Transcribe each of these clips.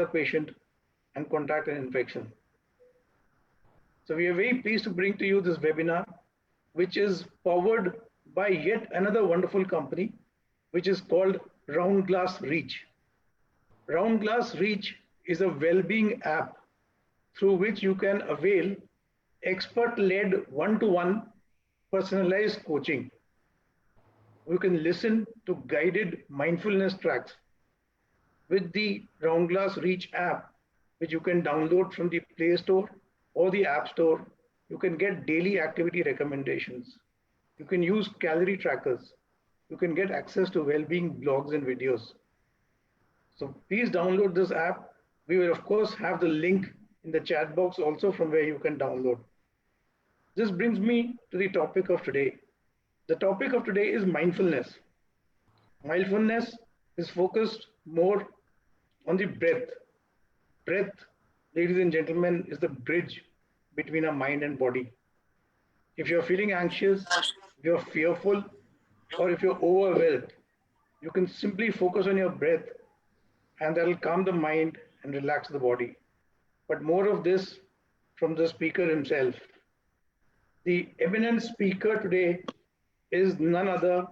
patient and contract an infection. So we are very pleased to bring to you this webinar, which is powered by yet another wonderful company, which is called Round Glass Reach. Round Glass Reach is a well-being app through which you can avail expert-led one-to-one personalized coaching. You can listen to guided mindfulness tracks with the Round Glass Reach app, which you can download from the Play Store or the App Store. You can get daily activity recommendations. You can use calorie trackers. You can get access to well-being blogs and videos. So please download this app. We will, of course, have the link in the chat box also from where you can download. This brings me to the topic of today. The topic of today is mindfulness. Mindfulness is focused more on the breath. Breath, ladies and gentlemen, is the bridge between our mind and body. If you're feeling anxious, if you're fearful, or if you're overwhelmed, you can simply focus on your breath and that will calm the mind and relax the body. But more of this from the speaker himself. The eminent speaker today is none other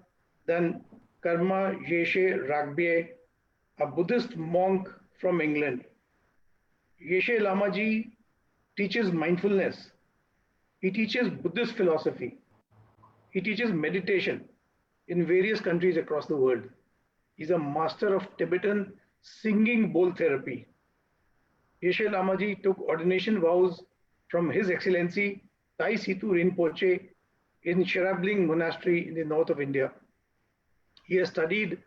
than Lama Yeshe Rabgye, a Buddhist monk from England. Yeshe Lamaji teaches mindfulness. He teaches Buddhist philosophy. He teaches meditation in various countries across the world. He's a master of Tibetan singing bowl therapy. Yeshe Lamaji took ordination vows from His Excellency Tai Situ Rinpoche in Sherabling Monastery in the north of India. He has studied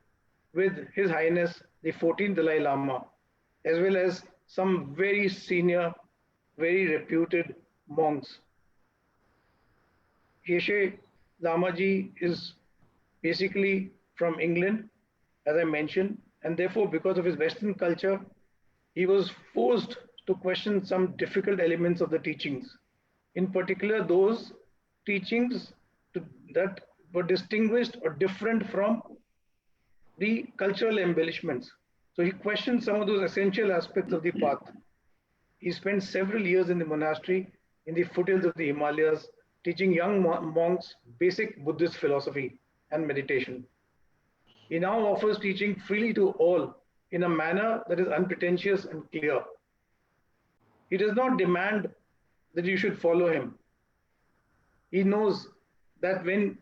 with His Highness the 14th Dalai Lama, as well as some very senior, very reputed monks. Yeshe Lamaji is basically from England, as I mentioned, and therefore, because of his Western culture, he was forced to question some difficult elements of the teachings, in particular those teachings that were distinguished or different from the cultural embellishments. So he questioned some of those essential aspects of the path. He spent several years in the monastery in the foothills of the Himalayas, teaching young monks basic Buddhist philosophy and meditation. He now offers teaching freely to all in a manner that is unpretentious and clear. He does not demand that you should follow him. He knows that when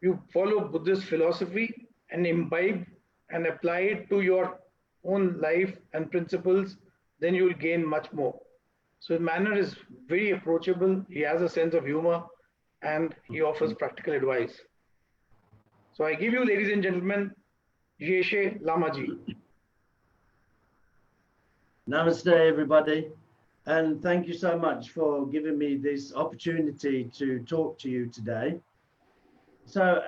you follow Buddhist philosophy and imbibe and apply it to your own life and principles, then you will gain much more. So his manner is very approachable. He has a sense of humor and he offers practical advice. So I give you, ladies and gentlemen, Yeshe Lamaji. Namaste, everybody. And thank you so much for giving me this opportunity to talk to you today. So,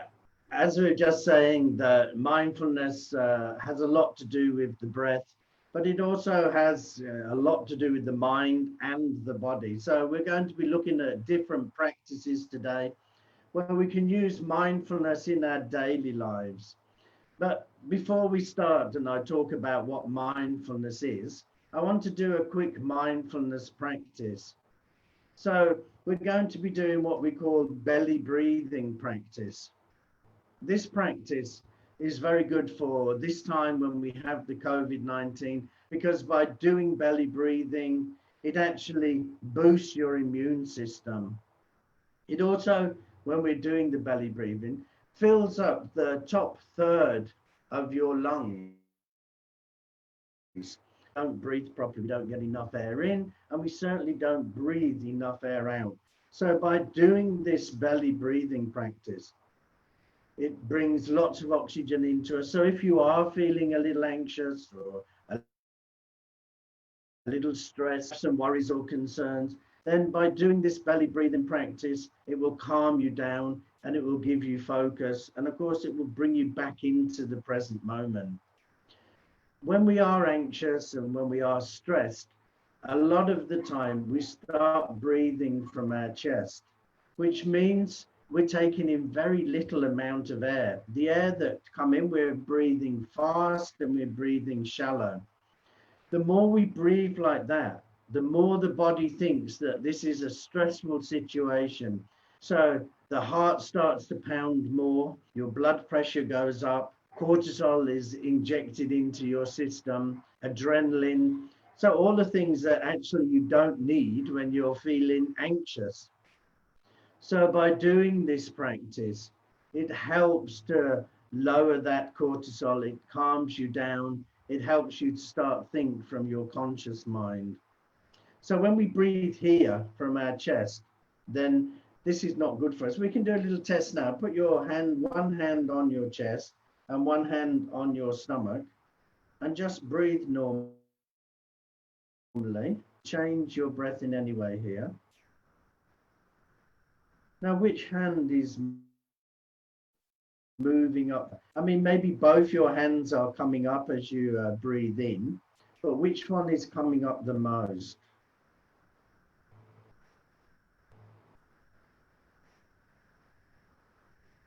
as we were just saying, that mindfulness has a lot to do with the breath, but it also has a lot to do with the mind and the body. So we're going to be looking at different practices today where we can use mindfulness in our daily lives. But before we start and I talk about what mindfulness is, I want to do a quick mindfulness practice. So we're going to be doing what we call belly breathing practice. This practice is very good for this time when we have the COVID-19, because by doing belly breathing, it actually boosts your immune system. It also, when we're doing the belly breathing, fills up the top third of your lungs. Don't breathe properly, we don't get enough air in, and we certainly don't breathe enough air out. So by doing this belly breathing practice, it brings lots of oxygen into us. So if you are feeling a little anxious or a little stressed, some worries or concerns, then by doing this belly breathing practice, it will calm you down and it will give you focus. And of course, it will bring you back into the present moment. When we are anxious and when we are stressed, a lot of the time we start breathing from our chest, which means we're taking in very little amount of air. The air that come in, we're breathing fast and we're breathing shallow. The more we breathe like that, the more the body thinks that this is a stressful situation. So the heart starts to pound more, your blood pressure goes up, cortisol is injected into your system, adrenaline. So all the things that actually you don't need when you're feeling anxious. So by doing this practice, it helps to lower that cortisol, it calms you down, it helps you to start think from your conscious mind. So when we breathe here from our chest, then this is not good for us. We can do a little test now. Put your hand, one hand on your chest and one hand on your stomach, and just breathe normally. Change your breath in any way here. Now, which hand is moving up? I mean, maybe both your hands are coming up as you breathe in, but which one is coming up the most?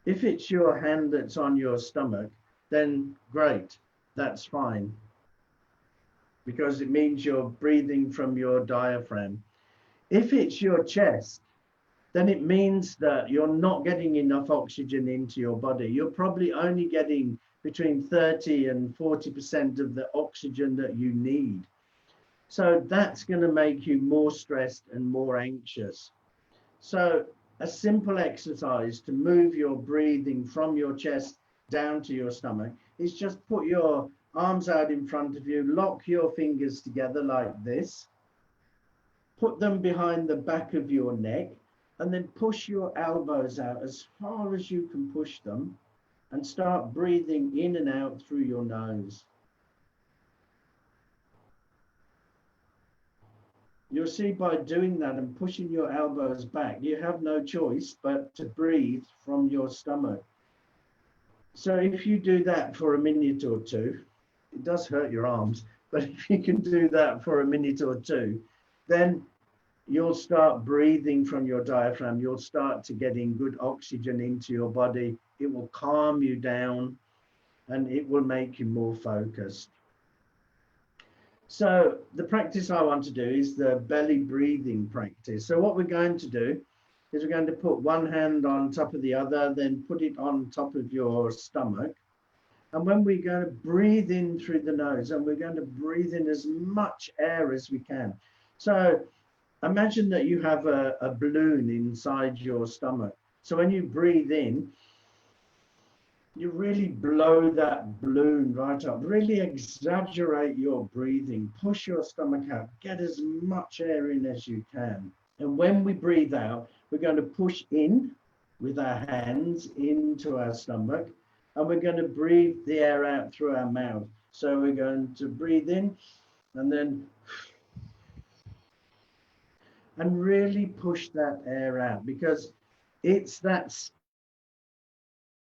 If it's your hand that's on your stomach, then great, that's fine, because it means you're breathing from your diaphragm. If it's your chest, then it means that you're not getting enough oxygen into your body. You're probably only getting between 30 and 40% of the oxygen that you need. So that's going to make you more stressed and more anxious. So a simple exercise to move your breathing from your chest down to your stomach is just put your arms out in front of you, lock your fingers together like this, put them behind the back of your neck, and then push your elbows out as far as you can push them, and start breathing in and out through your nose. You'll see by doing that and pushing your elbows back, you have no choice but to breathe from your stomach. So if you do that for a minute or two, it does hurt your arms, but if you can do that for a minute or two, then you'll start breathing from your diaphragm. You'll start to getting good oxygen into your body. It will calm you down and it will make you more focused. So the practice I want to do is the belly breathing practice. So what we're going to do is we're going to put one hand on top of the other, then put it on top of your stomach. And when we're going to breathe in through the nose, and we're going to breathe in as much air as we can. So imagine that you have a balloon inside your stomach. So when you breathe in, you really blow that balloon right up. Really exaggerate your breathing. Push your stomach out. Get as much air in as you can. And when we breathe out, we're going to push in with our hands into our stomach. And we're going to breathe the air out through our mouth. So we're going to breathe in and then and really push that air out, because it's that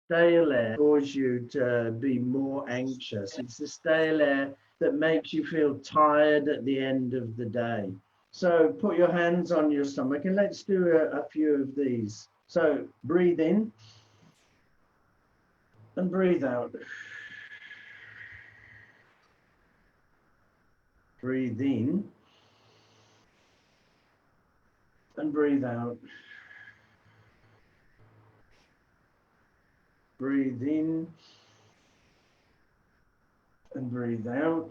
stale air that causes you to be more anxious. It's the stale air that makes you feel tired at the end of the day. So put your hands on your stomach and let's do a few of these. So breathe in and breathe out. Breathe in and breathe out. Breathe in and breathe out.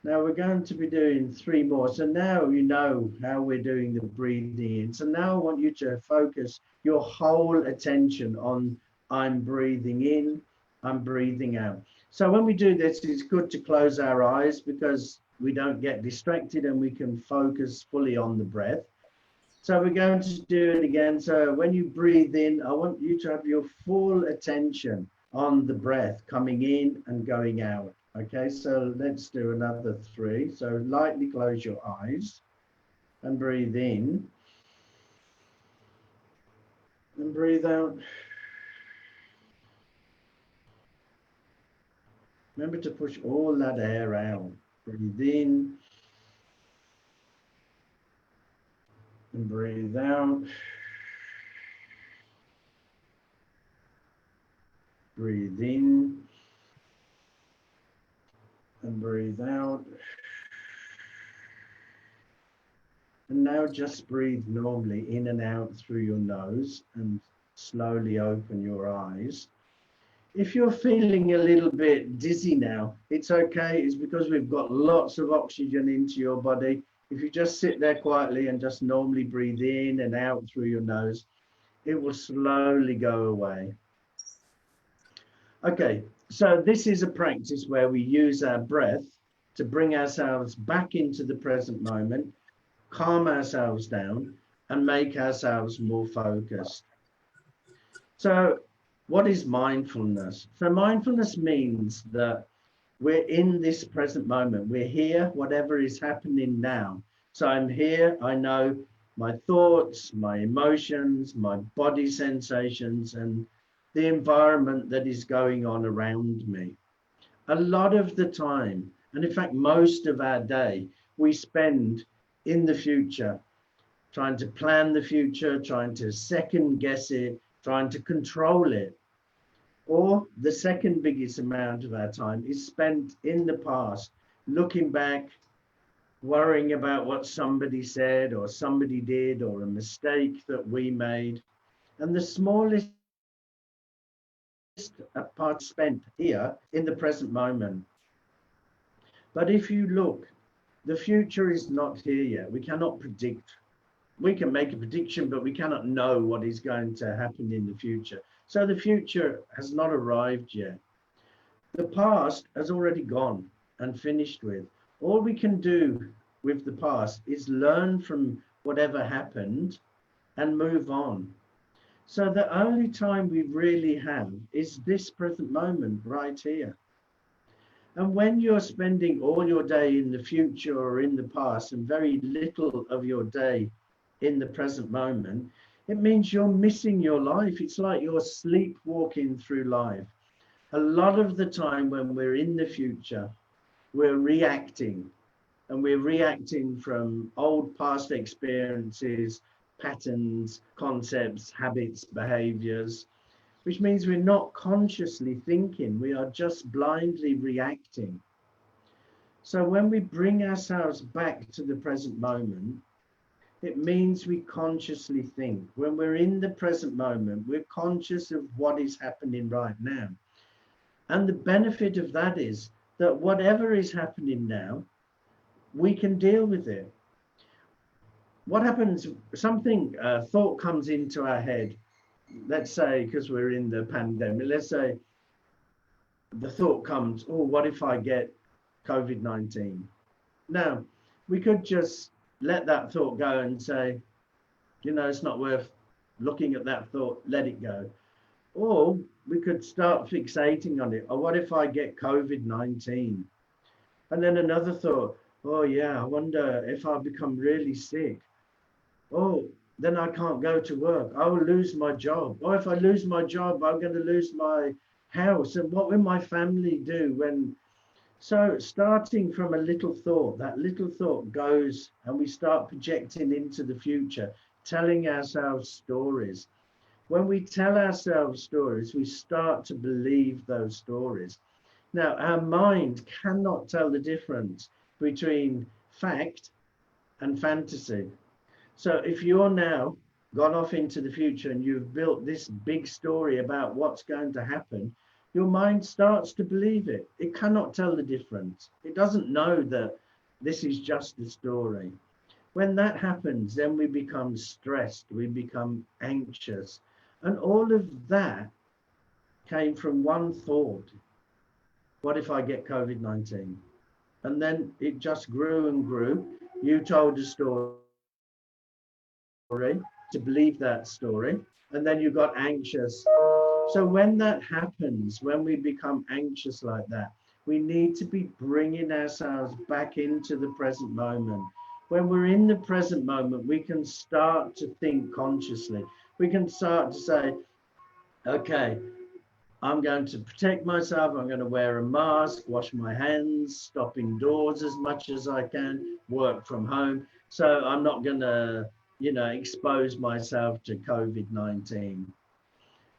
Now we're going to be doing 3 more. So now you know how we're doing the breathing in. So now I want you to focus your whole attention on I'm breathing in, I'm breathing out. So when we do this, it's good to close our eyes because we don't get distracted and we can focus fully on the breath. So we're going to do it again. So when you breathe in, I want you to have your full attention on the breath coming in and going out. Okay, so let's do another 3. So lightly close your eyes and breathe in and breathe out. Remember to push all that air out. Breathe in and breathe out. Breathe in and breathe out. And now just breathe normally in and out through your nose and slowly open your eyes. If you're feeling a little bit dizzy now, it's okay. It's because we've got lots of oxygen into your body. If you just sit there quietly and just normally breathe in and out through your nose, it will slowly go away. Okay, so this is a practice where we use our breath to bring ourselves back into the present moment, calm ourselves down, and make ourselves more focused. So what is mindfulness? So mindfulness means that we're in this present moment. We're here, whatever is happening now. So I'm here, I know my thoughts, my emotions, my body sensations, and the environment that is going on around me. A lot of the time, and in fact, most of our day, we spend in the future, trying to plan the future, trying to second guess it, trying to control it. Or the second biggest amount of our time is spent in the past, looking back, worrying about what somebody said or somebody did or a mistake that we made. And the smallest part spent here in the present moment. But if you look, the future is not here yet. We cannot predict. We can make a prediction, but we cannot know what is going to happen in the future. So the future has not arrived yet. The past has already gone and finished with. All we can do with the past is learn from whatever happened and move on. So the only time we really have is this present moment right here. And when you're spending all your day in the future or in the past and very little of your day in the present moment, it means you're missing your life. It's like you're sleepwalking through life. A lot of the time when we're in the future, we're reacting, and we're reacting from old past experiences, patterns, concepts, habits, behaviors, which means we're not consciously thinking. We are just blindly reacting. So when we bring ourselves back to the present moment, it means we consciously think. When we're in the present moment, we're conscious of what is happening right now. And the benefit of that is that whatever is happening now, we can deal with it. What happens, something, thought comes into our head, let's say, because we're in the pandemic, let's say the thought comes, oh, what if I get COVID-19? Now, we could just let that thought go and say, you know, it's not worth looking at that thought, let it go. Or we could start fixating on it. Or what if I get COVID-19? And then another thought, oh yeah, I wonder if I become really sick. Oh, then I can't go to work. I will lose my job. Or if I lose my job, I'm going to lose my house. And what will my family do when... So starting from a little thought, that little thought goes and we start projecting into the future, telling ourselves stories. When we tell ourselves stories, we start to believe those stories. Now, our mind cannot tell the difference between fact and fantasy. So if you're now gone off into the future and you've built this big story about what's going to happen, your mind starts to believe it. It cannot tell the difference. It doesn't know that this is just a story. When that happens, then we become stressed, we become anxious. And all of that came from one thought. What if I get COVID-19? And then it just grew and grew. You told a story to believe that story, and then you got anxious. So when that happens, when we become anxious like that, we need to be bringing ourselves back into the present moment. When we're in the present moment, we can start to think consciously. We can start to say, okay, I'm going to protect myself. I'm going to wear a mask, wash my hands, stop indoors as much as I can, work from home. So I'm not going to, you know, expose myself to COVID-19.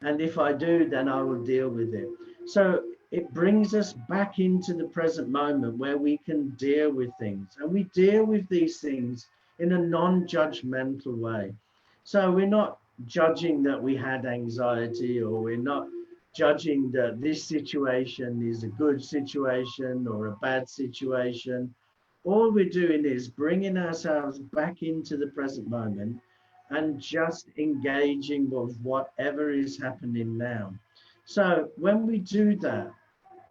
And if I do, then I will deal with it. So it brings us back into the present moment where we can deal with things. And we deal with these things in a non-judgmental way. So we're not judging that we had anxiety, or we're not judging that this situation is a good situation or a bad situation. All we're doing is bringing ourselves back into the present moment and just engaging with whatever is happening now. So when we do that,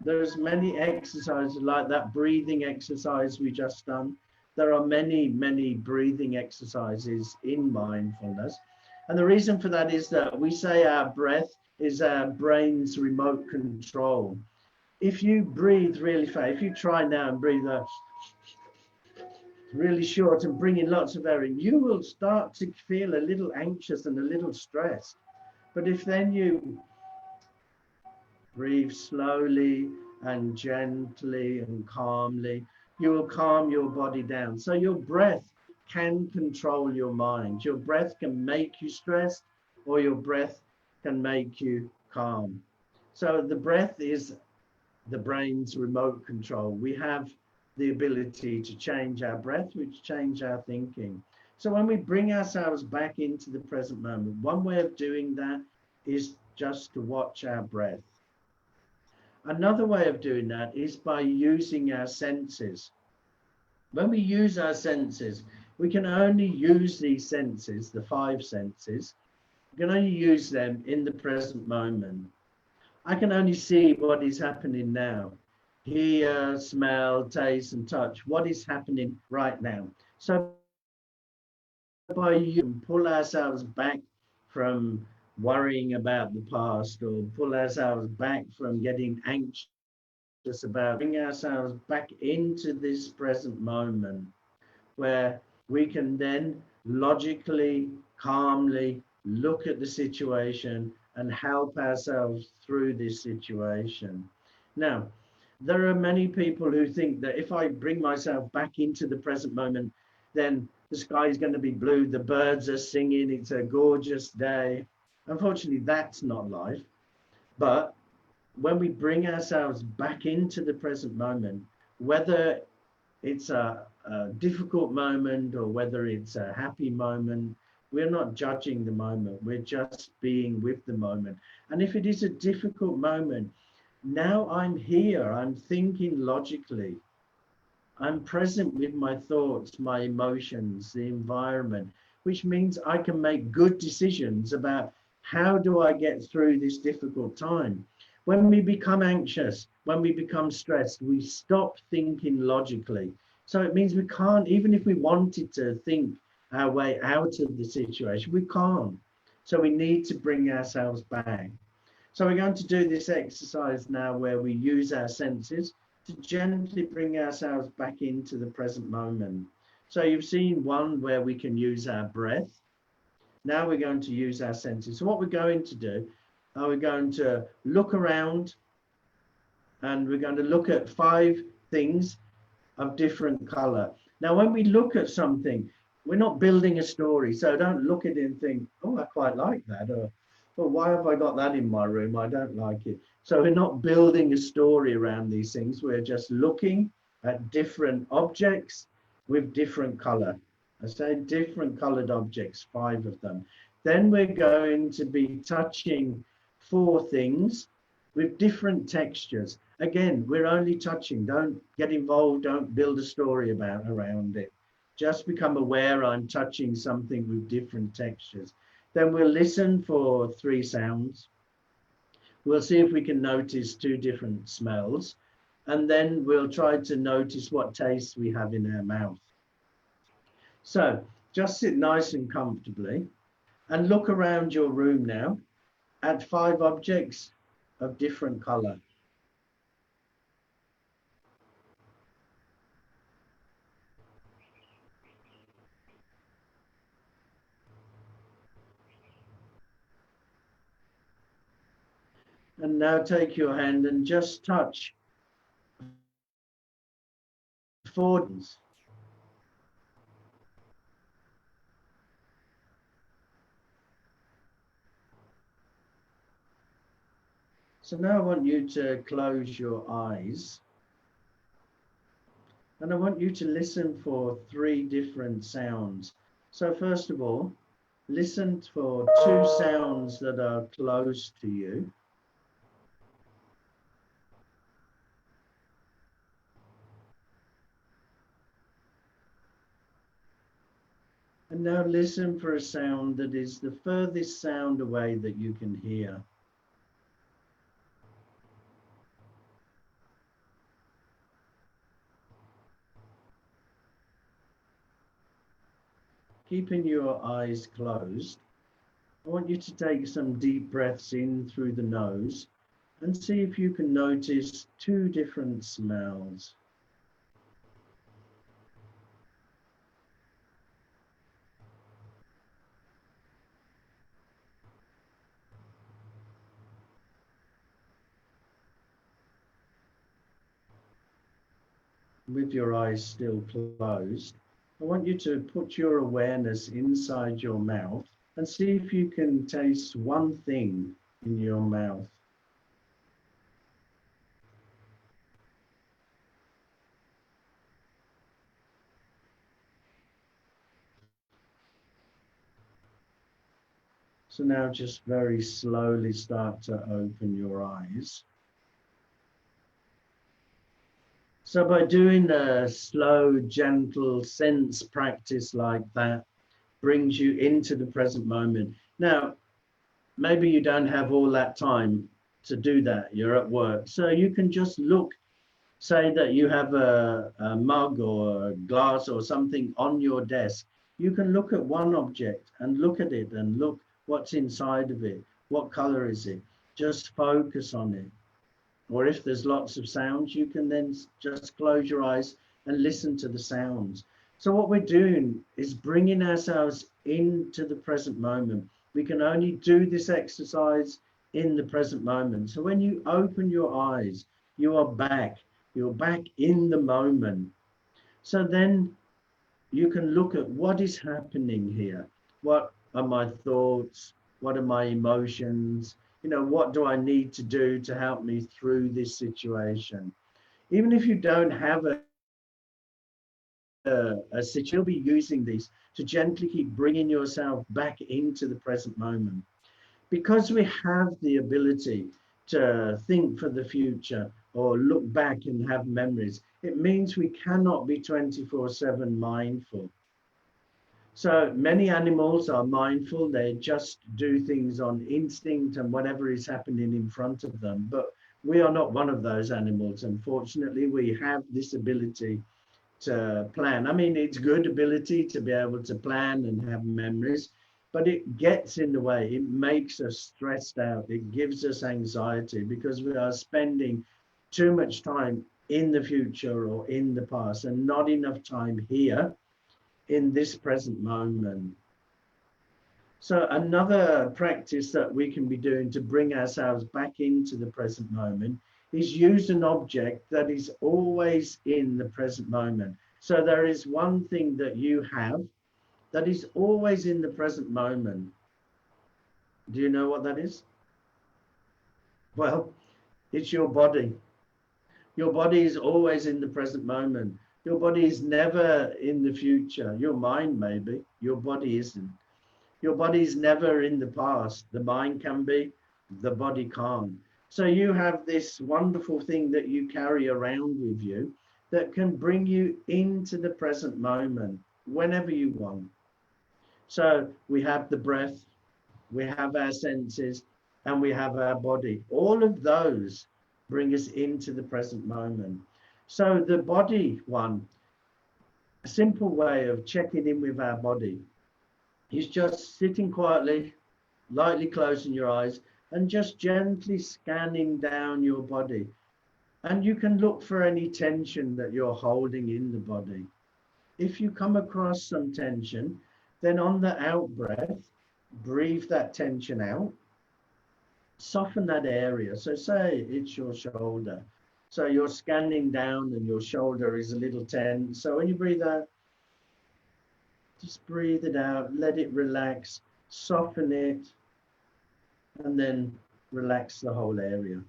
there's many exercises like that breathing exercise we just done. There are many, many breathing exercises in mindfulness. And the reason for that is that we say our breath is our brain's remote control. If you breathe really fast, if you try now and breathe really short and bring in lots of air in, you will start to feel a little anxious and a little stressed. But if then you breathe slowly and gently and calmly, you will calm your body down. So your breath can control your mind. Your breath can make you stressed, or your breath can make you calm. So the breath is the brain's remote control. We have the ability to change our breath, which change our thinking. So when we bring ourselves back into the present moment, one way of doing that is just to watch our breath. Another way of doing that is by using our senses. When we use our senses, we can only use these senses, the five senses, we can only use them in the present moment. I can only see what is happening now. Hear, smell, taste, and touch. What is happening right now? So by you can pull ourselves back from worrying about the past, or pull ourselves back from getting anxious about, bring ourselves back into this present moment where we can then logically, calmly look at the situation and help ourselves through this situation. Now, there are many people who think that if I bring myself back into the present moment, then the sky is going to be blue, the birds are singing, it's a gorgeous day. Unfortunately, that's not life. But when we bring ourselves back into the present moment, whether it's a difficult moment or whether it's a happy moment, we're not judging the moment, we're just being with the moment. And if it is a difficult moment, now I'm here, I'm thinking logically, I'm present with my thoughts, my emotions, the environment, which means I can make good decisions about how do I get through this difficult time. When we become anxious, when we become stressed, we stop thinking logically. So it means we can't, even if we wanted to think our way out of the situation, we can't. So we need to bring ourselves back. So we're going to do this exercise now where we use our senses to gently bring ourselves back into the present moment. So you've seen one where we can use our breath. Now we're going to use our senses. So what we're going to do, we're going to look around and we're going to look at 5 things of different color. Now, when we look at something, we're not building a story. So don't look at it and think, oh, I quite like that. Or, well, why have I got that in my room? I don't like it. So we're not building a story around these things. We're just looking at different objects with different color. I say different colored objects, 5 of them. Then we're going to be touching 4 things with different textures. Again, we're only touching. Don't get involved. Don't build a story around it. Just become aware I'm touching something with different textures. Then we'll listen for 3 sounds. We'll see if we can notice 2 different smells. And then we'll try to notice what tastes we have in our mouth. So just sit nice and comfortably and look around your room now at 5 objects of different color. And now take your hand and just touch 4 things. So now I want you to close your eyes, and I want you to listen for 3 different sounds. So first of all, listen for 2 sounds that are close to you. And now listen for a sound that is the furthest sound away that you can hear. Keeping your eyes closed, I want you to take some deep breaths in through the nose and see if you can notice 2 different smells. With your eyes still closed, I want you to put your awareness inside your mouth and see if you can taste one thing in your mouth. So now just very slowly start to open your eyes. So by doing a slow, gentle sense practice like that, brings you into the present moment. Now, maybe you don't have all that time to do that. You're at work. So you can just look, say that you have a mug or a glass or something on your desk. You can look at one object and look at it and look what's inside of it. What color is it? Just focus on it. Or if there's lots of sounds, you can then just close your eyes and listen to the sounds. So what we're doing is bringing ourselves into the present moment. We can only do this exercise in the present moment. So when you open your eyes, you are back. You're back in the moment. So then you can look at what is happening here. What are my thoughts? What are my emotions? You know, what do I need to do to help me through this situation? Even if you don't have a situation, you'll be using these to gently keep bringing yourself back into the present moment. Because we have the ability to think for the future or look back and have memories, it means we cannot be 24/7 mindful. So many animals are mindful, they just do things on instinct and whatever is happening in front of them. But we are not one of those animals. Unfortunately, we have this ability to plan. I mean, it's good ability to be able to plan and have memories, but it gets in the way. It makes us stressed out. It gives us anxiety because we are spending too much time in the future or in the past and not enough time here in this present moment. So another practice that we can be doing to bring ourselves back into the present moment is use an object that is always in the present moment. So there is one thing that you have that is always in the present moment. Do you know what that is? Well, it's your body. Your body is always in the present moment. Your body is never in the future. Your mind maybe, your body isn't. Your body is never in the past. The mind can be, the body can't. So you have this wonderful thing that you carry around with you that can bring you into the present moment whenever you want. So we have the breath, we have our senses, and we have our body. All of those bring us into the present moment. So the body one, a simple way of checking in with our body is just sitting quietly, lightly closing your eyes, and just gently scanning down your body. And you can look for any tension that you're holding in the body. If you come across some tension, then on the out breath, breathe that tension out, soften that area. So say it's your shoulder. So you're scanning down and your shoulder is a little tense. So when you breathe out, just breathe it out, let it relax, soften it, and then relax the whole area.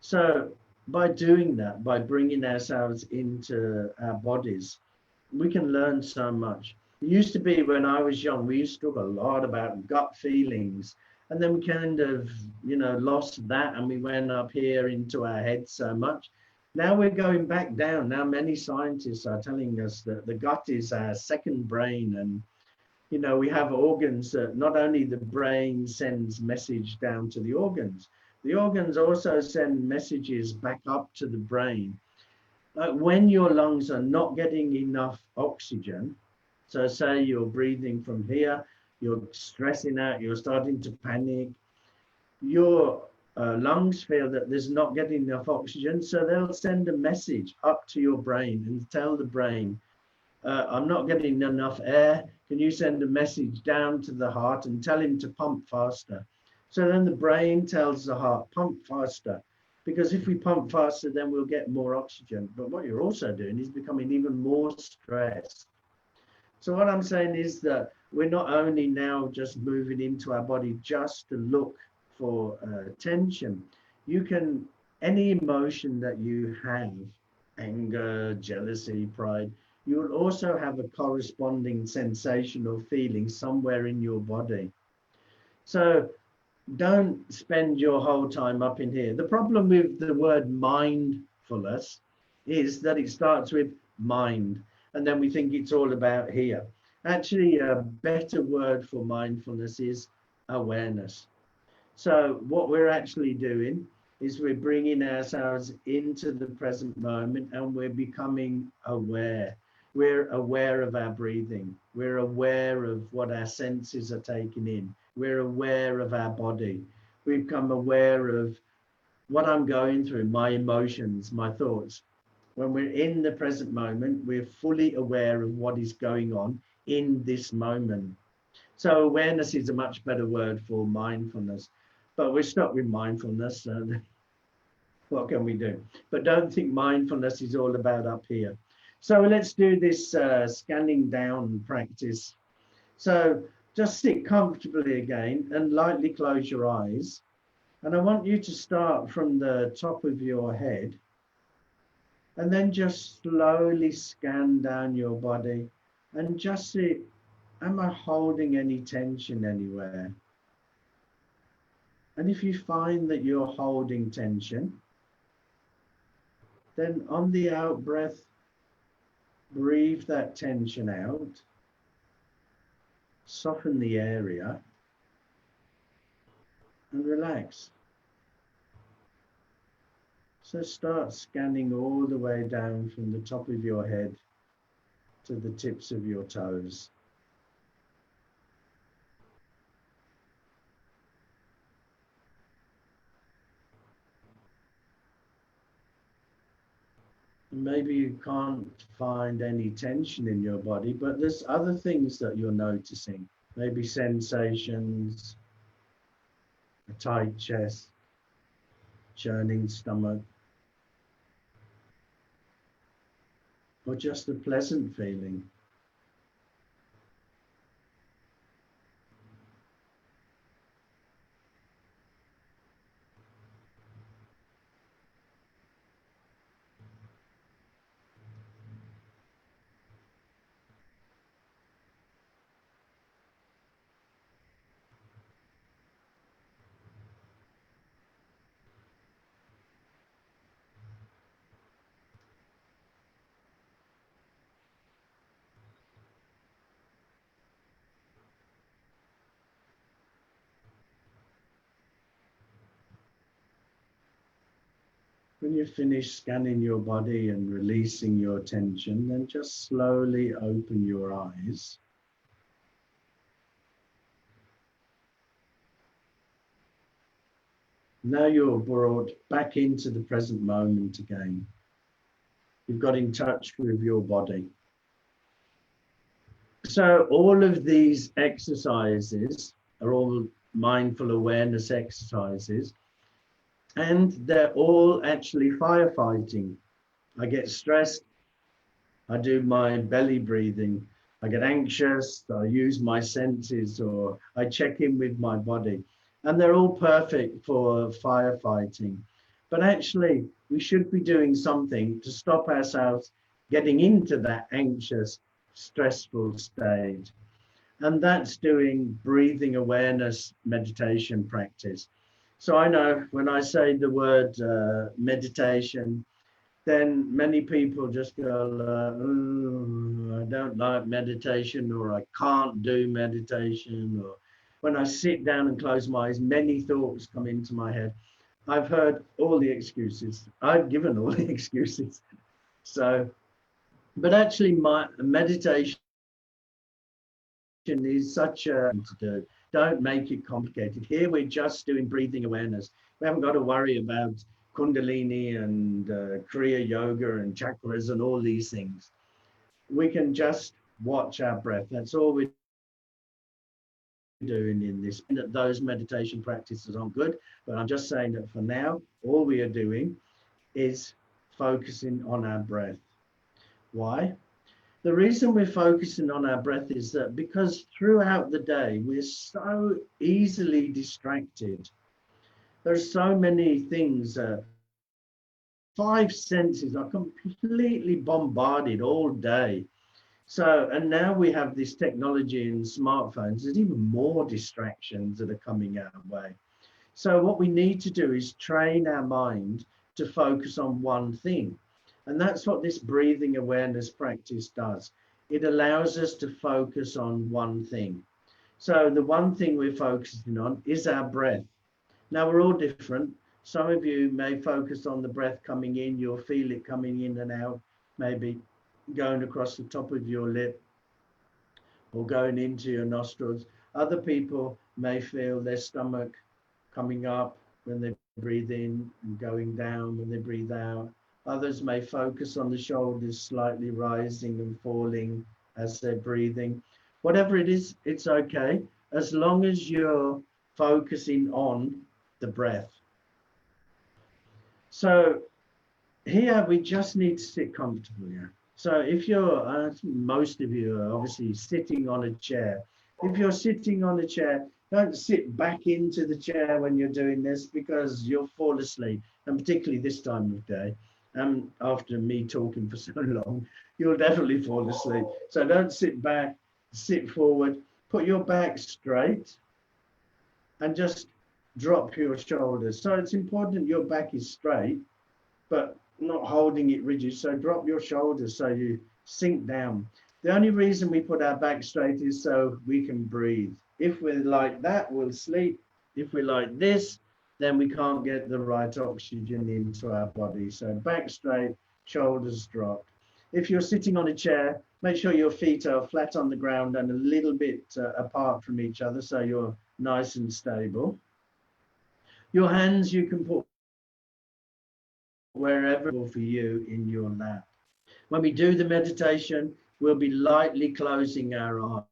So by doing that, by bringing ourselves into our bodies, we can learn so much. It used to be when I was young, we used to talk a lot about gut feelings, and then we kind of, lost that, and we went up here into our head so much. Now we're going back down. Now many scientists are telling us that the gut is our second brain, and we have organs that not only the brain sends message down to the organs also send messages back up to the brain. Like when your lungs are not getting enough oxygen, so say you're breathing from here, you're stressing out, you're starting to panic, your lungs feel that there's not getting enough oxygen, so they'll send a message up to your brain and tell the brain, I'm not getting enough air. Can you send a message down to the heart and tell him to pump faster? So then the brain tells the heart, pump faster. Because if we pump faster, then we'll get more oxygen. But what you're also doing is becoming even more stressed. So what I'm saying is that we're not only now just moving into our body just to look for tension. You can, any emotion that you have, anger, jealousy, pride, you will also have a corresponding sensation or feeling somewhere in your body. So don't spend your whole time up in here. The problem with the word mindfulness is that it starts with mind, and then we think it's all about here. Actually, a better word for mindfulness is awareness. So what we're actually doing is we're bringing ourselves into the present moment, and we're becoming aware. We're aware of our breathing. We're aware of what our senses are taking in. We're aware of our body. We become aware of what I'm going through, my emotions, my thoughts. When we're in the present moment, we're fully aware of what is going on in this moment. So awareness is a much better word for mindfulness. But we're stuck with mindfulness, and what can we do? But don't think mindfulness is all about up here. So let's do this scanning down practice. So just sit comfortably again and lightly close your eyes. And I want you to start from the top of your head and then just slowly scan down your body and just see, am I holding any tension anywhere? And if you find that you're holding tension, then on the out breath, breathe that tension out, soften the area, and relax. So start scanning all the way down from the top of your head to the tips of your toes. Maybe you can't find any tension in your body, but there's other things that you're noticing. Maybe sensations, a tight chest, churning stomach, or just a pleasant feeling. When you finish scanning your body and releasing your tension, then just slowly open your eyes. Now you're brought back into the present moment again. You've got in touch with your body. So all of these exercises are all mindful awareness exercises, and they're all actually firefighting. I get stressed, I do my belly breathing. I get anxious, I use my senses, or I check in with my body. And they're all perfect for firefighting. But actually, we should be doing something to stop ourselves getting into that anxious, stressful state. And that's doing breathing awareness meditation practice. So I know when I say the word meditation, then many people just go, I don't like meditation, or I can't do meditation, or when I sit down and close my eyes, many thoughts come into my head. I've heard all the excuses. I've given all the excuses. So, but actually, my meditation is such a thing to do. Don't make it complicated. Here we're just doing breathing awareness. We haven't got to worry about Kundalini and Kriya Yoga and chakras and all these things. We can just watch our breath. That's all we're doing in this. And that those meditation practices aren't good, but I'm just saying that for now, all we are doing is focusing on our breath. Why? The reason we're focusing on our breath is that because throughout the day, we're so easily distracted. There's so many things. Five senses are completely bombarded all day. So, and now we have this technology in smartphones, there's even more distractions that are coming our way. So what we need to do is train our mind to focus on one thing. And that's what this breathing awareness practice does. It allows us to focus on one thing. So the one thing we're focusing on is our breath. Now we're all different. Some of you may focus on the breath coming in, you'll feel it coming in and out, maybe going across the top of your lip or going into your nostrils. Other people may feel their stomach coming up when they breathe in and going down when they breathe out. Others may focus on the shoulders slightly rising and falling as they're breathing. Whatever it is, it's okay, as long as you're focusing on the breath. So here we just need to sit comfortably. Yeah? So if you're, most of you are obviously sitting on a chair. If you're sitting on a chair, don't sit back into the chair when you're doing this, because you'll fall asleep, and particularly this time of day. After me talking for so long, you'll definitely fall asleep. So don't sit back, sit forward, put your back straight, and just drop your shoulders. So it's important your back is straight, but not holding it rigid. So drop your shoulders so you sink down. The only reason we put our back straight is so we can breathe. If we're like that, we'll sleep. If we're like this, then we can't get the right oxygen into our body. So back straight, shoulders dropped. If you're sitting on a chair, make sure your feet are flat on the ground and a little bit apart from each other so you're nice and stable. Your hands you can put wherever for you in your lap. When we do the meditation, we'll be lightly closing our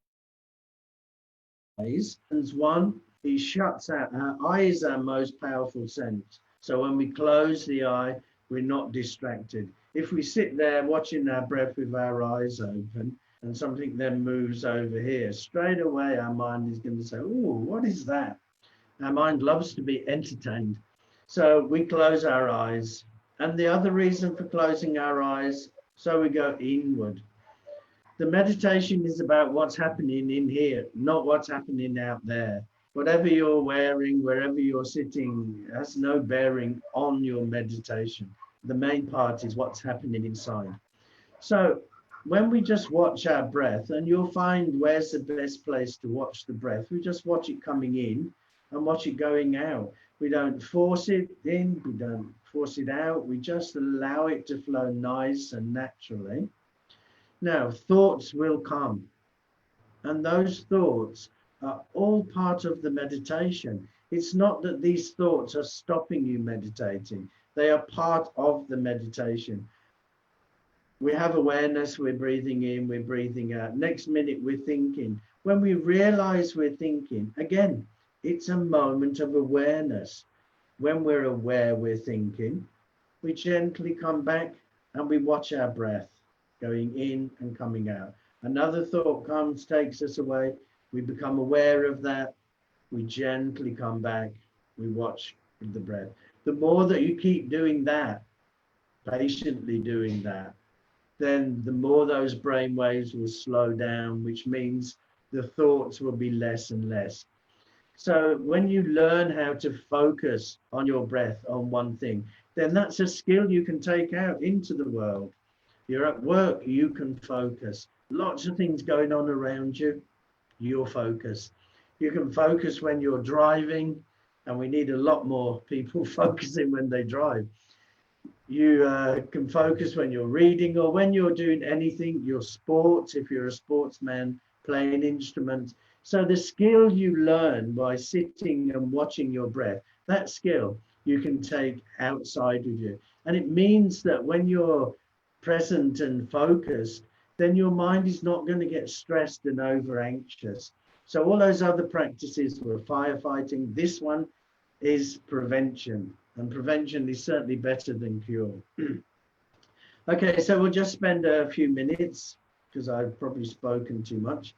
eyes. And one, it shuts out. Our eye is our most powerful sense. So when we close the eye, we're not distracted. If we sit there watching our breath with our eyes open and something then moves over here, straight away our mind is going to say, oh, what is that? Our mind loves to be entertained. So we close our eyes. And the other reason for closing our eyes, so we go inward. The meditation is about what's happening in here, not what's happening out there. Whatever you're wearing, wherever you're sitting, has no bearing on your meditation. The main part is what's happening inside. So when we just watch our breath, and you'll find where's the best place to watch the breath. We just watch it coming in and watch it going out. We don't force it in, we don't force it out. We just allow it to flow nice and naturally. Now, thoughts will come, and those thoughts are all part of the meditation. It's not that these thoughts are stopping you meditating. They are part of the meditation. We have awareness, we're breathing in, we're breathing out. Next minute, we're thinking. When we realize we're thinking, again, it's a moment of awareness. When we're aware we're thinking, we gently come back and we watch our breath going in and coming out. Another thought comes, takes us away. We become aware of that. We gently come back. We watch the breath. The more that you keep doing that, patiently doing that, then the more those brain waves will slow down, which means the thoughts will be less and less. So when you learn how to focus on your breath, on one thing, then that's a skill you can take out into the world. You're at work, you can focus. Lots of things going on around you, you'll focus. You can focus when you're driving, and we need a lot more people focusing when they drive. You can focus when you're reading or when you're doing anything, your sports, if you're a sportsman, playing instruments. So the skill you learn by sitting and watching your breath, that skill you can take outside with you. And it means that when you're present and focused, then your mind is not going to get stressed and over anxious. So all those other practices were firefighting. This one is prevention. And prevention is certainly better than cure. Okay, so we'll just spend a few minutes because I've probably spoken too much.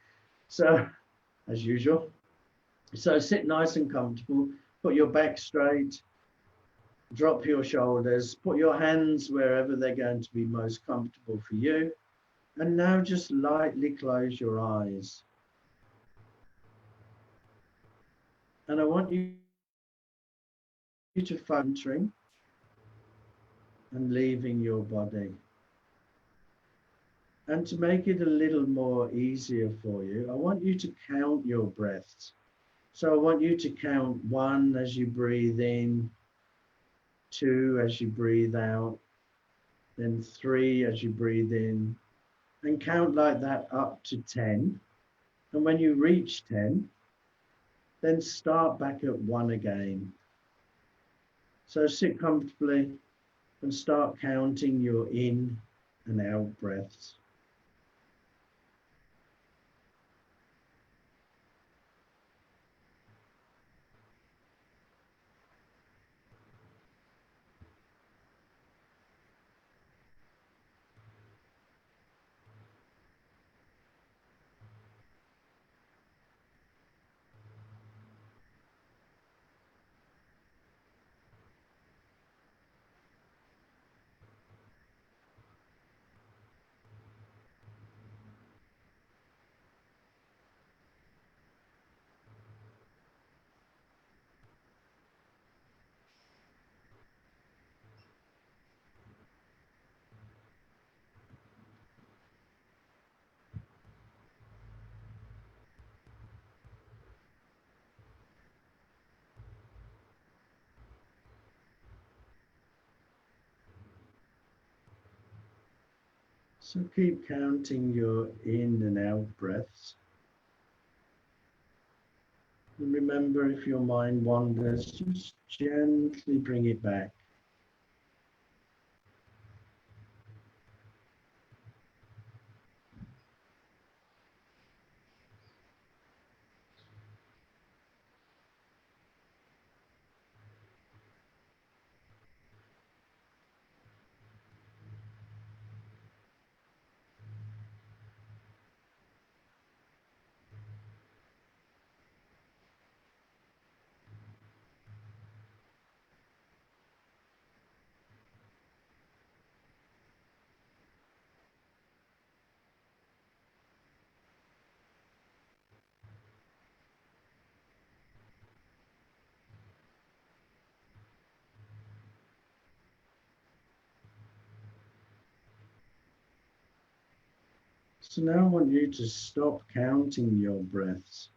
So, as usual. So sit nice and comfortable, put your back straight, drop your shoulders, put your hands wherever they're going to be most comfortable for you. And now just lightly close your eyes. And I want you to entering and leaving your body. And to make it a little more easier for you, I want you to count your breaths. So I want you to count 1 as you breathe in, 2 as you breathe out, then 3 as you breathe in, and count like that up to 10. And when you reach 10, then start back at 1 again. So sit comfortably and start counting your in and out breaths. So keep counting your in and out breaths. And remember, if your mind wanders, just gently bring it back. So now I want you to stop counting your breaths,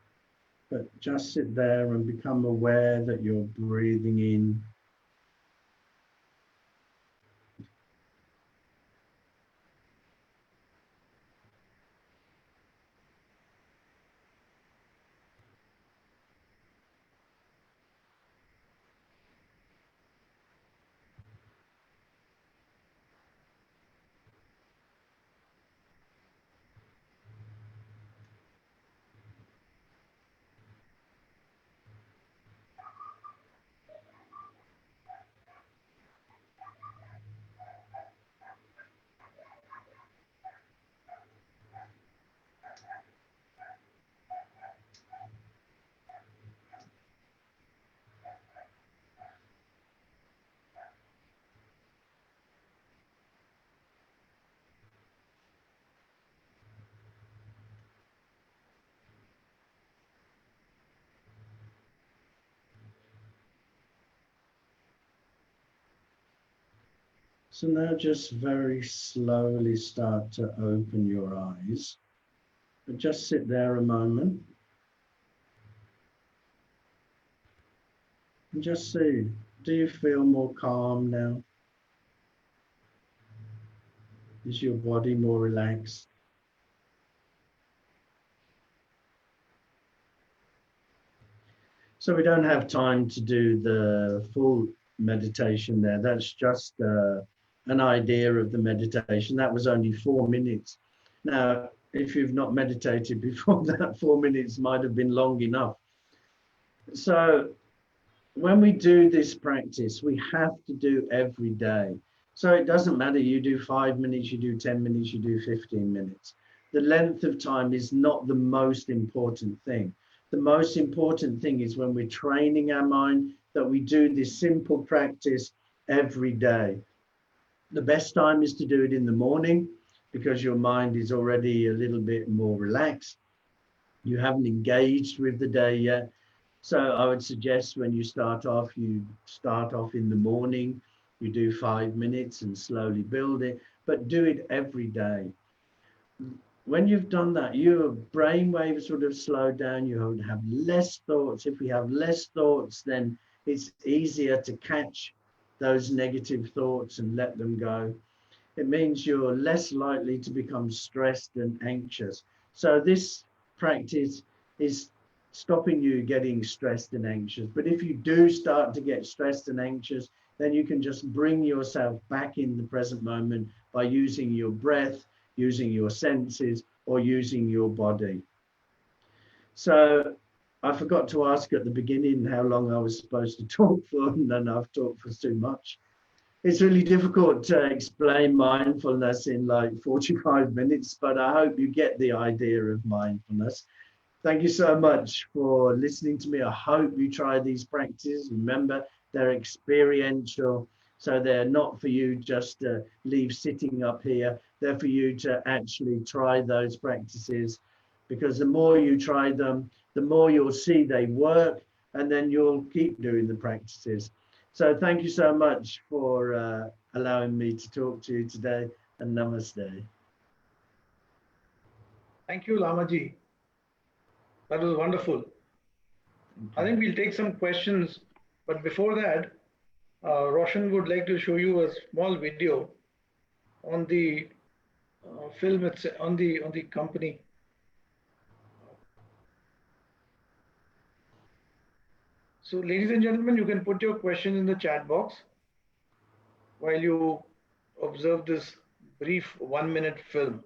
but just sit there and become aware that you're breathing in So now just very slowly start to open your eyes. But just sit there a moment and just see, do you feel more calm now? Is your body more relaxed? So we don't have time to do the full meditation there. That's just an idea of the meditation. That was only 4 minutes. Now, if you've not meditated before, that 4 minutes might have been long enough. So when we do this practice, we have to do every day. So it doesn't matter, you do 5 minutes, you do 10 minutes, you do 15 minutes. The length of time is not the most important thing. The most important thing is when we're training our mind that we do this simple practice every day. The best time is to do it in the morning because your mind is already a little bit more relaxed. You haven't engaged with the day yet. So I would suggest when you start off in the morning, you do 5 minutes and slowly build it, but do it every day. When you've done that, your brain waves would have slowed down. You would have less thoughts. If we have less thoughts, then it's easier to catch those negative thoughts and let them go. It means you're less likely to become stressed and anxious. So this practice is stopping you getting stressed and anxious. But if you do start to get stressed and anxious, then you can just bring yourself back in the present moment by using your breath, using your senses, or using your body. So I forgot to ask at the beginning how long I was supposed to talk for, and then I've talked for too much. It's really difficult to explain mindfulness in like 45 minutes, but I hope you get the idea of mindfulness. Thank you so much for listening to me. I hope you try these practices. Remember, they're experiential, so they're not for you just to leave sitting up here. They're for you to actually try those practices, because the more you try them, the more you'll see they work, and then you'll keep doing the practices. So thank you so much for allowing me to talk to you today, and namaste. Thank you, Lamaji. That was wonderful. I think we'll take some questions, but before that, Roshan would like to show you a small video on the film, it's on the company. So, ladies and gentlemen, you can put your question in the chat box while you observe this brief 1 minute film.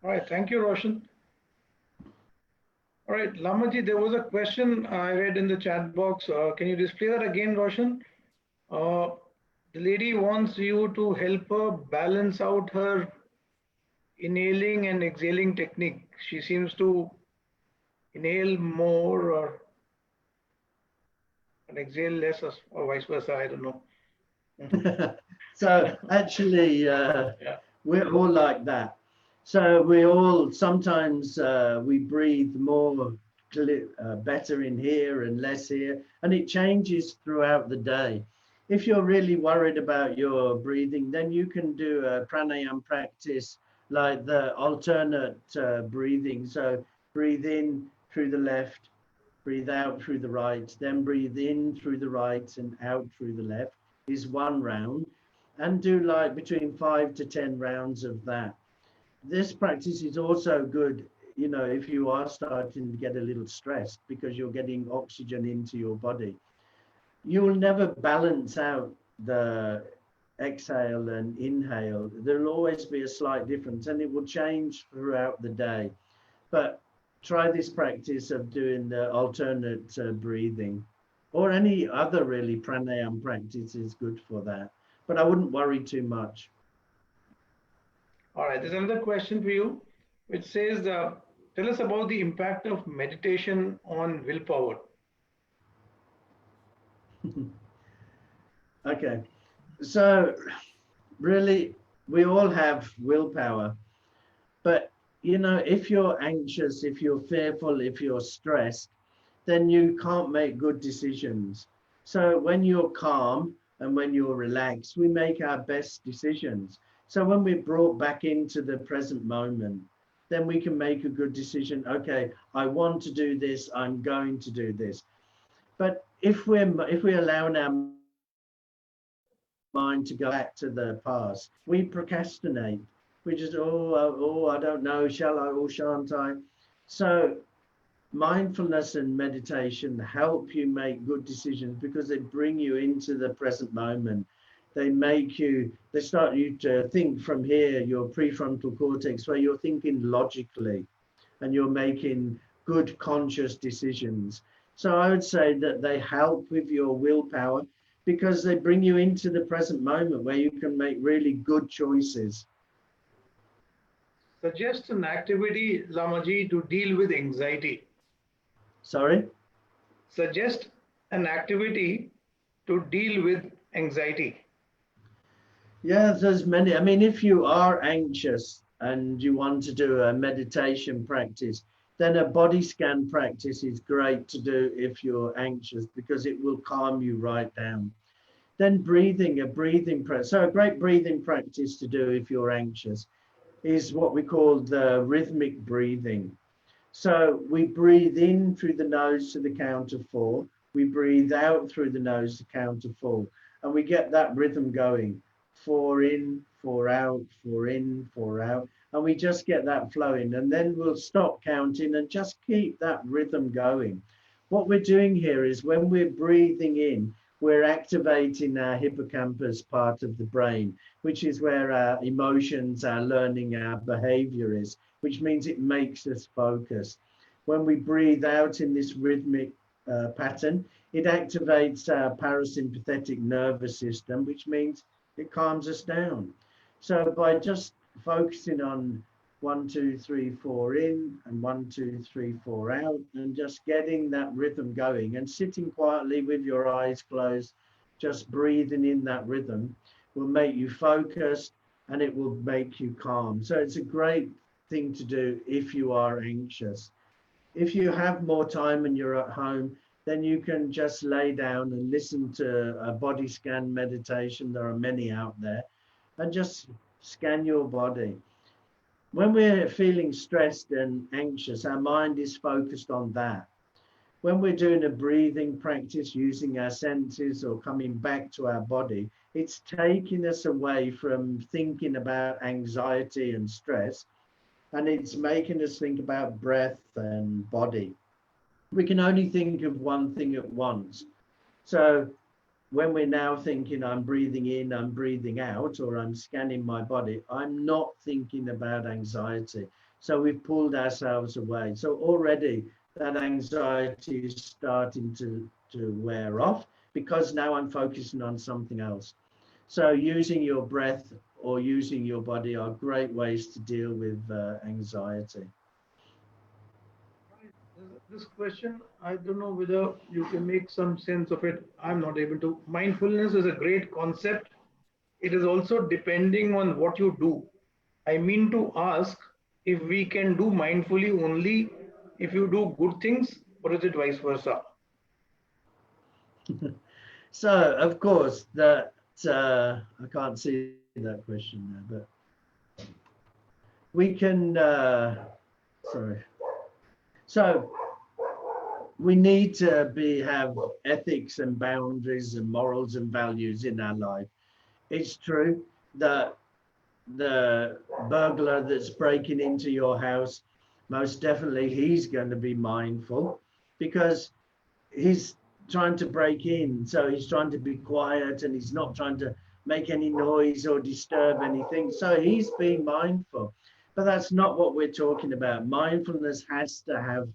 All right, thank you, Roshan. All right, Lamaji, there was a question I read in the chat box. Can you display that again, Roshan? Uh, the lady wants you to help her balance out her inhaling and exhaling technique. She seems to inhale more and exhale less, or vice versa. I don't know. So actually, Yeah. we're all like that. So we all sometimes we breathe more better in here and less here, and it changes throughout the day. If you're really worried about your breathing, then you can do a pranayam practice like the alternate breathing. So breathe in through the left, breathe out through the right, then breathe in through the right and out through the left is one round, and do like between 5 to 10 rounds of that. This practice is also good, you know, if you are starting to get a little stressed because you're getting oxygen into your body. You'll never balance out the exhale and inhale. There'll always be a slight difference and it will change throughout the day. But try this practice of doing the alternate breathing, or any other really pranayam practice is good for that. But I wouldn't worry too much. All right, there's another question for you, which says, tell us about the impact of meditation on willpower. Okay, so really, we all have willpower, but you know, if you're anxious, if you're fearful, if you're stressed, then you can't make good decisions. So when you're calm and when you're relaxed, we make our best decisions. So when we're brought back into the present moment, then we can make a good decision. Okay, I want to do this, I'm going to do this. But if we allow our mind to go back to the past, we procrastinate. We just, I don't know, shall I or shan't I? So mindfulness and meditation help you make good decisions because they bring you into the present moment. They start you to think from here, your prefrontal cortex, where you're thinking logically and you're making good conscious decisions. So I would say that they help with your willpower because they bring you into the present moment where you can make really good choices. Suggest an activity, Lamaji, to deal with anxiety. Sorry? Suggest an activity to deal with anxiety. Yeah, there's many. I mean, if you are anxious and you want to do a meditation practice, then a body scan practice is great to do if you're anxious because it will calm you right down. Then a breathing practice. So a great breathing practice to do if you're anxious is what we call the rhythmic breathing. So we breathe in through the nose to the count of 4. We breathe out through the nose to count of 4. And we get that rhythm going. 4 in, 4 out, 4 in, 4 out. And we just get that flowing. And then we'll stop counting and just keep that rhythm going. What we're doing here is when we're breathing in, we're activating our hippocampus part of the brain, which is where our emotions, our learning, our behavior is, which means it makes us focus. When we breathe out in this rhythmic pattern, it activates our parasympathetic nervous system, which means it calms us down. So by just focusing on 1, 2, 3, 4 in and 1, 2, 3, 4 out, and just getting that rhythm going and sitting quietly with your eyes closed, just breathing in that rhythm will make you focused and it will make you calm. So it's a great thing to do if you are anxious. If you have more time and you're at home, then you can just lay down and listen to a body scan meditation. There are many out there, and just scan your body. When we're feeling stressed and anxious, our mind is focused on that. When we're doing a breathing practice, using our senses or coming back to our body, it's taking us away from thinking about anxiety and stress, and it's making us think about breath and body. We can only think of one thing at once. So when we're now thinking I'm breathing in, I'm breathing out, or I'm scanning my body, I'm not thinking about anxiety. So we've pulled ourselves away. So already that anxiety is starting to wear off, because now I'm focusing on something else. So using your breath or using your body are great ways to deal with anxiety. This question, I don't know whether you can make some sense of it. I'm not able to. Mindfulness is a great concept. It is also depending on what you do. I mean to ask if we can do mindfully only if you do good things, or is it vice versa? So, of course, that I can't see that question there, but we can, sorry. So we need to have ethics and boundaries and morals and values in our life. It's true that the burglar that's breaking into your house, most definitely he's going to be mindful, because he's trying to break in. So he's trying to be quiet and he's not trying to make any noise or disturb anything. So he's being mindful. But that's not what we're talking about. Mindfulness has to have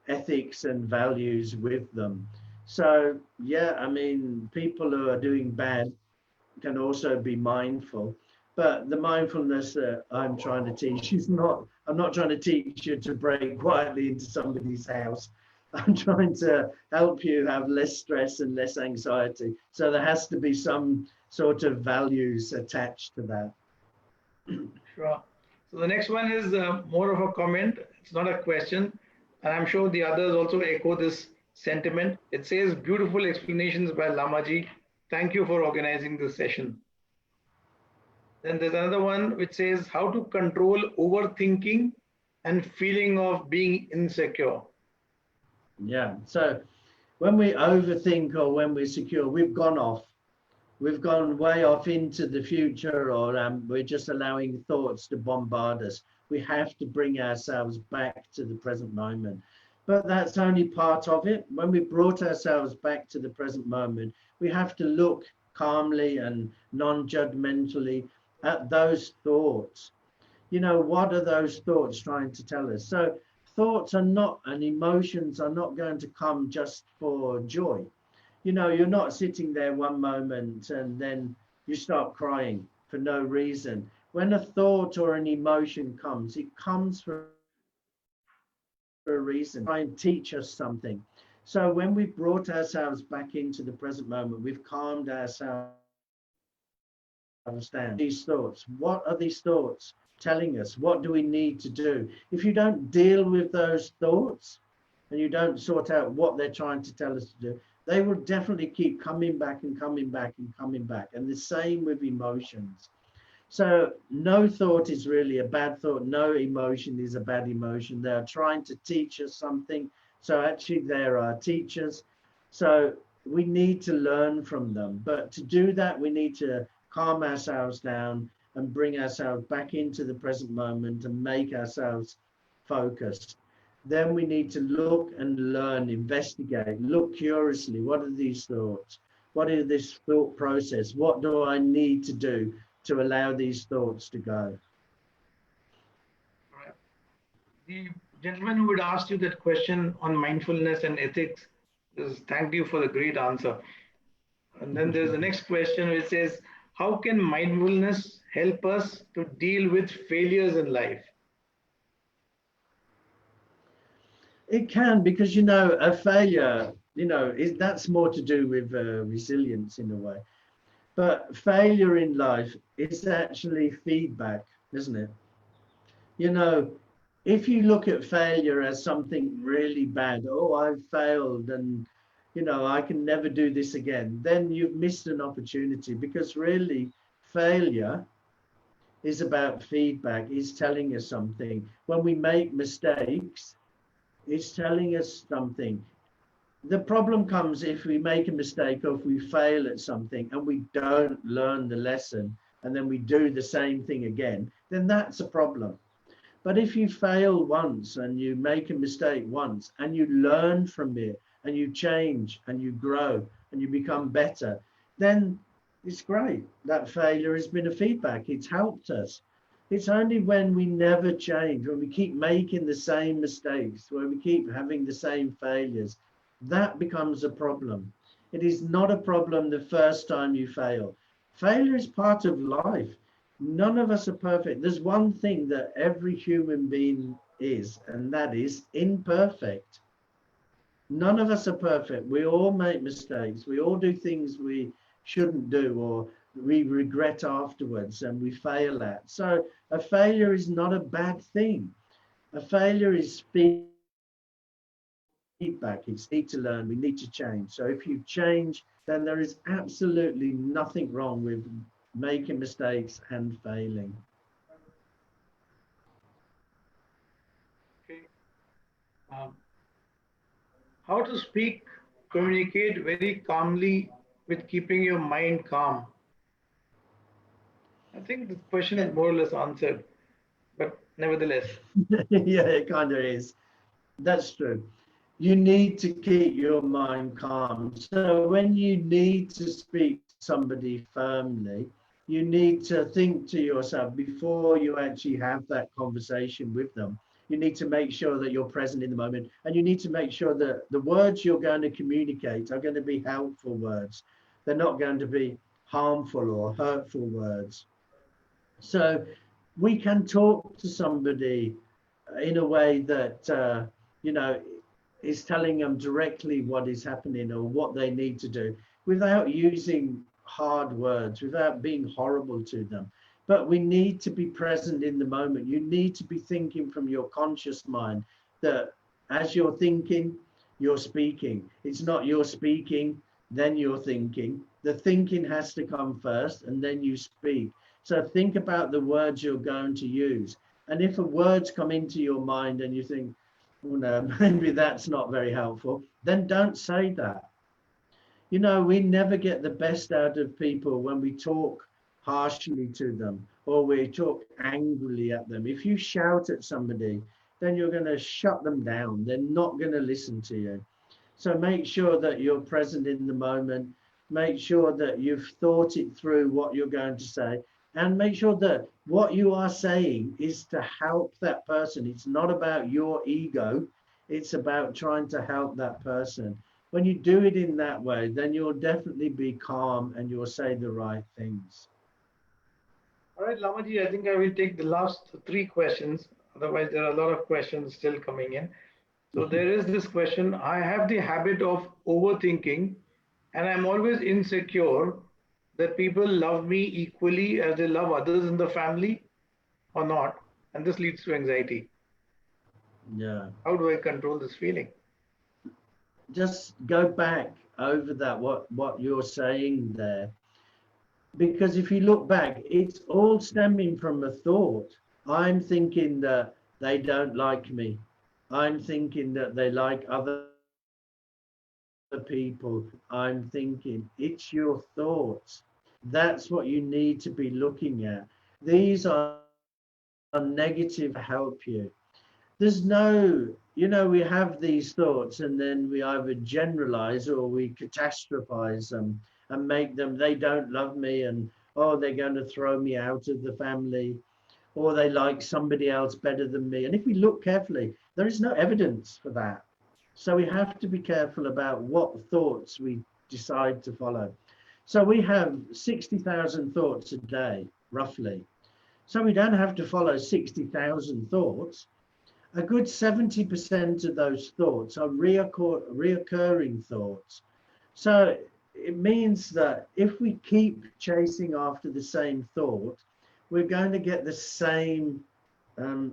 ethics and values with them. So, yeah, I mean, people who are doing bad can also be mindful. But the mindfulness that I'm trying to teach is not, I'm not trying to teach you to break quietly into somebody's house. I'm trying to help you have less stress and less anxiety. So there has to be some sort of values attached to that. Sure. So the next one is more of a comment. It's not a question. And I'm sure the others also echo this sentiment. It says, beautiful explanations by Lamaji. Thank you for organizing this session. Then there's another one which says, how to control overthinking and feeling of being insecure. Yeah. So when we overthink or when we're secure, we've gone off. We've gone way off into the future, or we're just allowing thoughts to bombard us. We have to bring ourselves back to the present moment. But that's only part of it. When we brought ourselves back to the present moment, we have to look calmly and non-judgmentally at those thoughts. You know, what are those thoughts trying to tell us? So thoughts are not, and emotions are not going to come just for joy. You know, you're not sitting there one moment and then you start crying for no reason. When a thought or an emotion comes, it comes for a reason, try and teach us something. So when we've brought ourselves back into the present moment, we've calmed ourselves down. These thoughts, what are these thoughts telling us? What do we need to do? If you don't deal with those thoughts and you don't sort out what they're trying to tell us to do, they will definitely keep coming back and coming back and coming back. And the same with emotions. So no thought is really a bad thought. No emotion is a bad emotion. They're trying to teach us something. So actually there are teachers. So we need to learn from them. But to do that, we need to calm ourselves down and bring ourselves back into the present moment and make ourselves focused. Then we need to look and learn, investigate, look curiously. What are these thoughts? What is this thought process? What do I need to do to allow these thoughts to go? Right. The gentleman who had asked you that question on mindfulness and ethics thanked you for the great answer. And then there's the next question which says, how can mindfulness help us to deal with failures in life? It can, because, you know, a failure, you know, that's more to do with resilience in a way. But failure in life is actually feedback, isn't it? You know, if you look at failure as something really bad, oh, I've failed and, you know, I can never do this again, then you've missed an opportunity, because really failure is about feedback. It's telling us something. When we make mistakes, it's telling us something. The problem comes if we make a mistake or if we fail at something and we don't learn the lesson and then we do the same thing again, then that's a problem. But if you fail once and you make a mistake once and you learn from it and you change and you grow and you become better, then it's great. That failure has been a feedback. It's helped us. It's only when we never change, when we keep making the same mistakes, when we keep having the same failures, that becomes a problem. It is not a problem the first time you fail. Failure is part of life. None of us are perfect. There's one thing that every human being is, and that is imperfect. None of us are perfect. We all make mistakes. We all do things we shouldn't do or we regret afterwards and we fail at. So a failure is not a bad thing. A failure is feedback. It's need to learn. We need to change. So if you change, then there is absolutely nothing wrong with making mistakes and failing. Okay. How to speak, communicate very calmly with keeping your mind calm? I think the question is more or less answered, but nevertheless. Yeah, it kind of is. That's true. You need to keep your mind calm. So when you need to speak to somebody firmly, you need to think to yourself before you actually have that conversation with them. You need to make sure that you're present in the moment, and you need to make sure that the words you're going to communicate are going to be helpful words. They're not going to be harmful or hurtful words. So we can talk to somebody in a way that you know is telling them directly what is happening or what they need to do without using hard words, without being horrible to them. But we need to be present in the moment. You need to be thinking from your conscious mind that as you're thinking, you're speaking. It's not you're speaking, then you're thinking. The thinking has to come first and then you speak. So think about the words you're going to use. And if a words come into your mind and you think, oh no, maybe that's not very helpful, then don't say that. You know, we never get the best out of people when we talk harshly to them or we talk angrily at them. If you shout at somebody, then you're going to shut them down. They're not going to listen to you. So make sure that you're present in the moment. Make sure that you've thought it through what you're going to say. And make sure that what you are saying is to help that person. It's not about your ego. It's about trying to help that person. When you do it in that way, then you'll definitely be calm and you'll say the right things. All right, Lamaji, I think I will take the last three questions. Otherwise, there are a lot of questions still coming in. So there is this question. I have the habit of overthinking, and I'm always insecure that people love me equally as they love others in the family or not. And this leads to anxiety. Yeah. How do I control this feeling? Just go back over that, what you're saying there. Because if you look back, it's all stemming from a thought. I'm thinking that they don't like me. I'm thinking that they like other people. I'm thinking it's your thoughts. That's what you need to be looking at. These are negative to help you. There's no, we have these thoughts and then we either generalize or we catastrophize them and make them, they don't love me and, oh, they're going to throw me out of the family or they like somebody else better than me. And if we look carefully, there is no evidence for that. So we have to be careful about what thoughts we decide to follow. So we have 60,000 thoughts a day, roughly. So we don't have to follow 60,000 thoughts. A good 70% of those thoughts are reoccurring thoughts. So it means that if we keep chasing after the same thought, we're going to get the same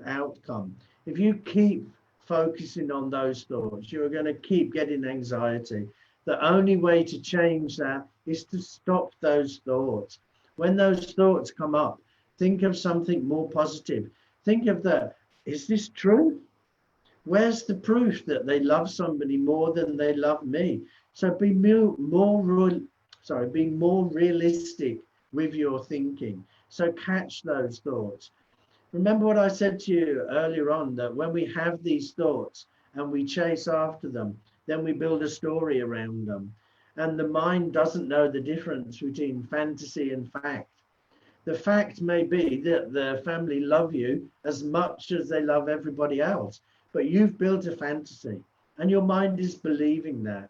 outcome. If you keep focusing on those thoughts, you're going to keep getting anxiety. The only way to change that is to stop those thoughts. When those thoughts come up, think of something more positive. Think of that. Is this true? Where's the proof that they love somebody more than they love me? So be being more realistic with your thinking. So catch those thoughts. Remember what I said to you earlier on, that when we have these thoughts and we chase after them, then we build a story around them. And the mind doesn't know the difference between fantasy and fact. The fact may be that the family love you as much as they love everybody else, but you've built a fantasy and your mind is believing that.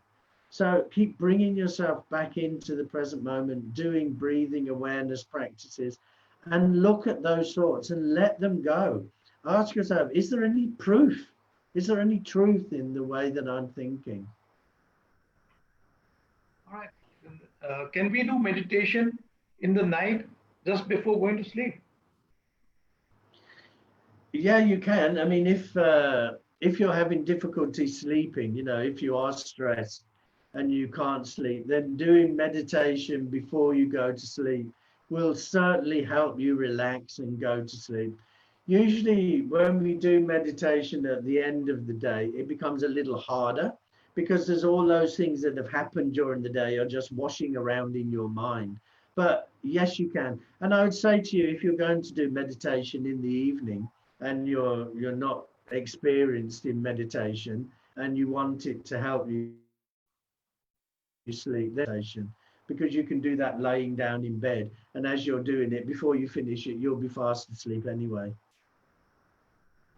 So keep bringing yourself back into the present moment, doing breathing awareness practices, and look at those thoughts and let them go. Ask yourself, is there any proof? Is there any truth in the way that I'm thinking? All right. Can we do meditation in the night just before going to sleep? Yeah, you can. I mean, if you're having difficulty sleeping, if you are stressed and you can't sleep, then doing meditation before you go to sleep will certainly help you relax and go to sleep. Usually, when we do meditation at the end of the day, it becomes a little harder because there's all those things that have happened during the day are just washing around in your mind. But yes, you can. And I would say to you, if you're going to do meditation in the evening, and you're not experienced in meditation and you want it to help you sleep, meditation, because you can do that laying down in bed, and as you're doing it, before you finish it, you'll be fast asleep anyway.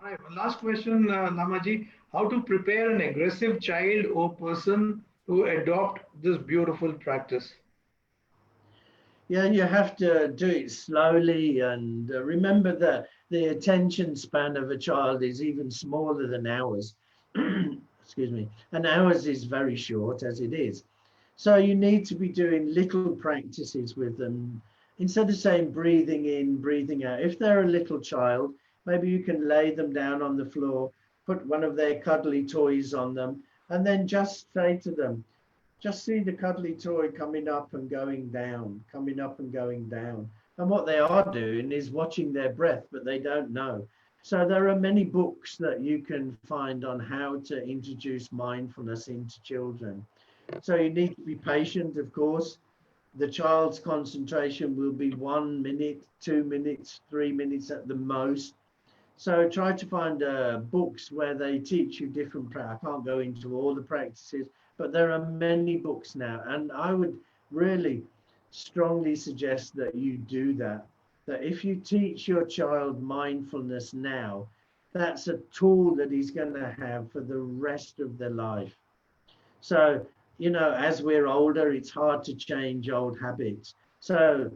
All right. Last question, Lamaji. How to prepare an aggressive child or person to adopt this beautiful practice? Yeah, you have to do it slowly, and remember that the attention span of a child is even smaller than ours. Excuse me. And ours is very short as it is. So you need to be doing little practices with them. Instead of saying breathing in, breathing out, if they're a little child, maybe you can lay them down on the floor, put one of their cuddly toys on them, and then just say to them, just see the cuddly toy coming up and going down, coming up and going down. And what they are doing is watching their breath, but they don't know. So there are many books that you can find on how to introduce mindfulness into children. So you need to be patient, of course. The child's concentration will be 1 minute, 2 minutes, 3 minutes at the most. So try to find books where they teach you different practices. I can't go into all the practices, but there are many books now. And I would really strongly suggest that you do that. That if you teach your child mindfulness now, that's a tool that he's going to have for the rest of their life. So, as we're older, it's hard to change old habits. So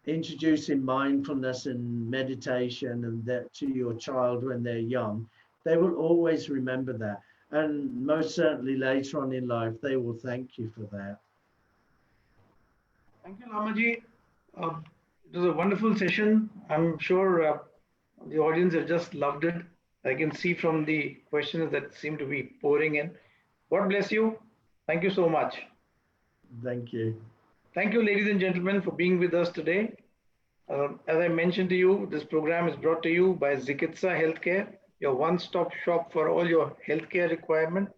introducing mindfulness and meditation and that to your child when they're young, they will always remember that. And most certainly later on in life, they will thank you for that. Thank you, Lamaji. It was a wonderful session. I'm sure the audience have just loved it. I can see from the questions that seem to be pouring in. God bless you. Thank you so much. Thank you. Thank you, ladies and gentlemen, for being with us today. As I mentioned to you, this program is brought to you by Ziqitza Healthcare, your one-stop shop for all your healthcare requirement,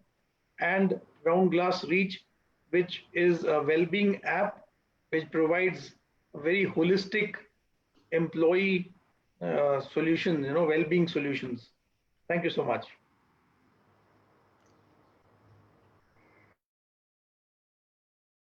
and Round Glass Reach, which is a well-being app which provides a very holistic employee solutions, well-being solutions. Thank you so much.